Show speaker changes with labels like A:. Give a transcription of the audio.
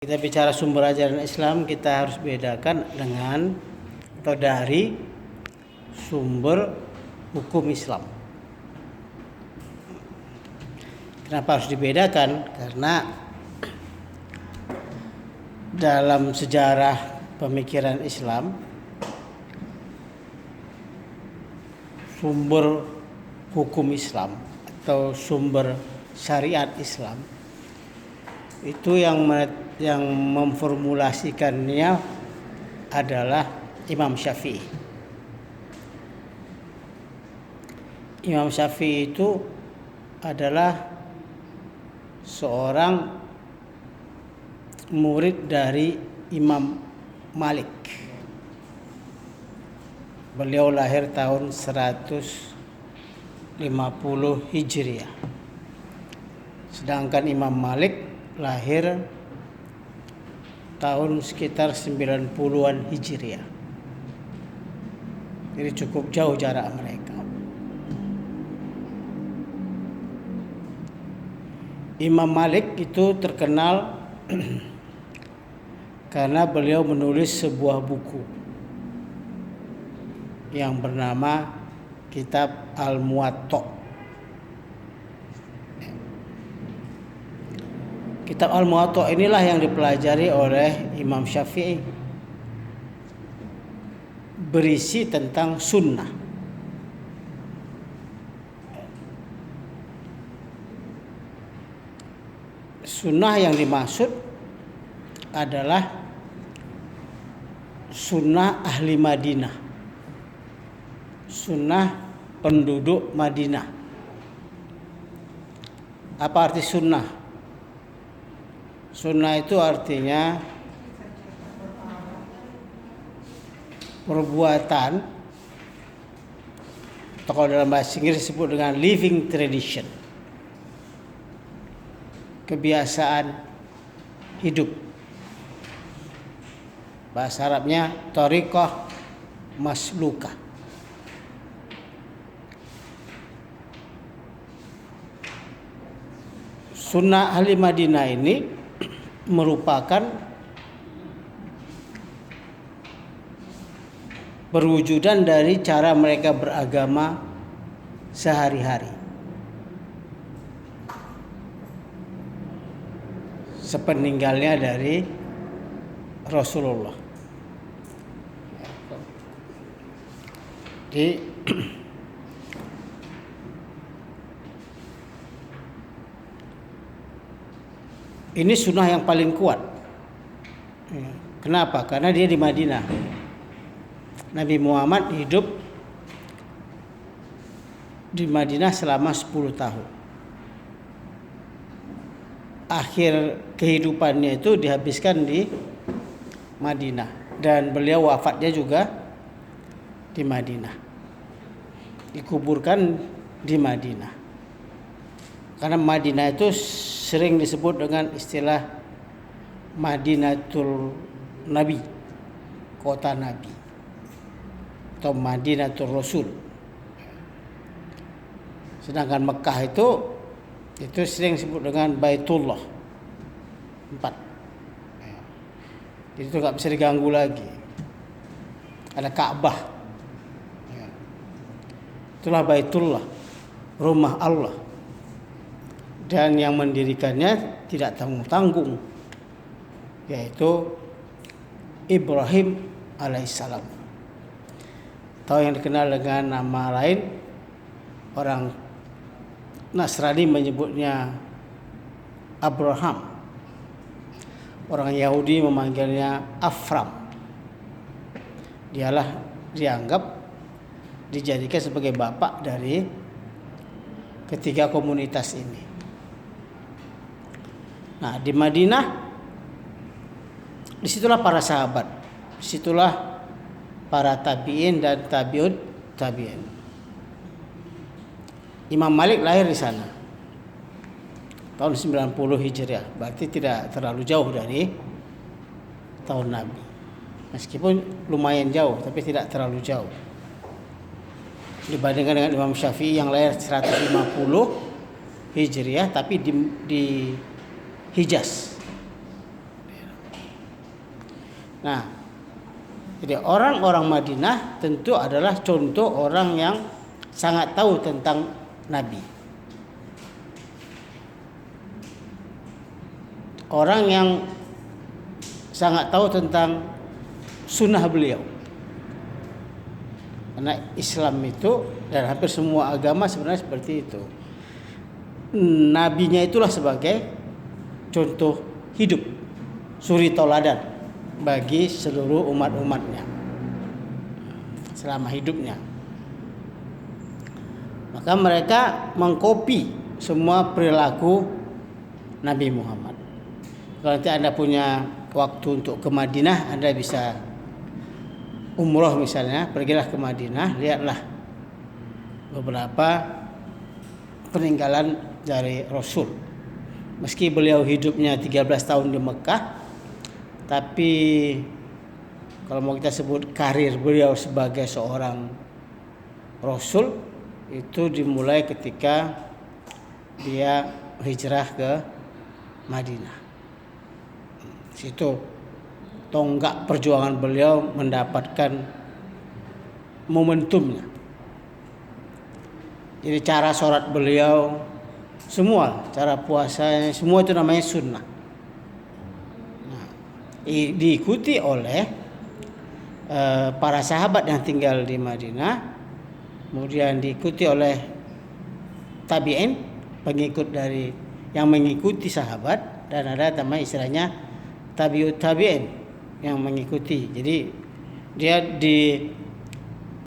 A: Kita bicara sumber ajaran Islam, kita harus bedakan dengan atau dari sumber hukum Islam. Kenapa harus dibedakan? Karena dalam sejarah pemikiran Islam, sumber hukum Islam atau sumber syariat Islam itu yang memformulasikannya adalah Imam Syafi'i. Imam Syafi'i itu adalah seorang murid dari Imam Malik. Beliau lahir tahun 150 Hijriah. Sedangkan Imam Malik lahir tahun sekitar 90-an Hijriah. Jadi cukup jauh jarak mereka. Imam Malik itu terkenal karena beliau menulis sebuah buku yang bernama Kitab Al-Muwatta. Kitab Al-Muwatta inilah yang dipelajari oleh Imam Syafi'i, berisi tentang sunnah. Sunnah yang dimaksud adalah sunnah ahli Madinah, sunnah penduduk Madinah. Apa arti sunnah? Sunnah itu artinya perbuatan, atau kalau dalam bahasa Inggris disebut dengan living tradition, kebiasaan hidup. Bahasa Arabnya thariqah maslukah. Sunnah ahli Madinah ini merupakan perwujudan dari cara mereka beragama sehari-hari, sepeninggalnya dari Rasulullah. Jadi ini sunnah yang paling kuat. Kenapa? Karena dia di Madinah. Nabi Muhammad hidup di Madinah selama 10 tahun. Akhir kehidupannya itu dihabiskan di Madinah. Dan beliau wafatnya juga di Madinah. Dikuburkan di Madinah. Karena Madinah itu sering disebut dengan istilah Madinatul Nabi, kota Nabi, atau Madinatul Rasul. Sedangkan Mekah itu sering disebut dengan Baitullah 4. Jadi itu nggak bisa diganggu lagi. Ada Ka'bah, itulah Baitullah, rumah Allah. Dan yang mendirikannya tidak tanggung-tanggung, yaitu Ibrahim alaihissalam, atau yang dikenal dengan nama lain, orang Nasrani menyebutnya Abraham, orang Yahudi memanggilnya Afram. Dialah dijadikan sebagai bapak dari ketiga komunitas ini. Nah, di Madinah, disitulah para sahabat, disitulah para tabi'in dan tabi'ut tabi'in. Imam Malik lahir di sana tahun 90 Hijriah, berarti tidak terlalu jauh dari tahun Nabi. Meskipun lumayan jauh, tapi tidak terlalu jauh dibandingkan dengan Imam Syafi'i yang lahir 150 Hijriah, tapi di Hijaz. Nah, jadi orang-orang Madinah tentu adalah contoh orang yang sangat tahu tentang Nabi. Orang yang sangat tahu tentang sunnah beliau. Karena Islam itu dan hampir semua agama sebenarnya seperti itu. Nabinya itulah sebagai contoh hidup, suri tauladan bagi seluruh umat-umatnya selama hidupnya. Maka mereka mengkopi semua perilaku Nabi Muhammad. Kalau nanti Anda punya waktu untuk ke Madinah, Anda bisa umroh misalnya, pergilah ke Madinah, lihatlah beberapa peninggalan dari Rasul. Meski beliau hidupnya 13 tahun di Mekah, tapi kalau mau kita sebut karir beliau sebagai seorang Rasul itu dimulai ketika dia hijrah ke Madinah. Situ tonggak perjuangan beliau mendapatkan momentumnya. Jadi cara sholat beliau, semua cara puasanya, semua itu namanya sunnah. Nah, diikuti oleh para sahabat yang tinggal di Madinah, kemudian diikuti oleh tabi'in, pengikut dari yang mengikuti sahabat, dan ada namanya istilahnya tabi'ut tabi'in yang mengikuti. Jadi dia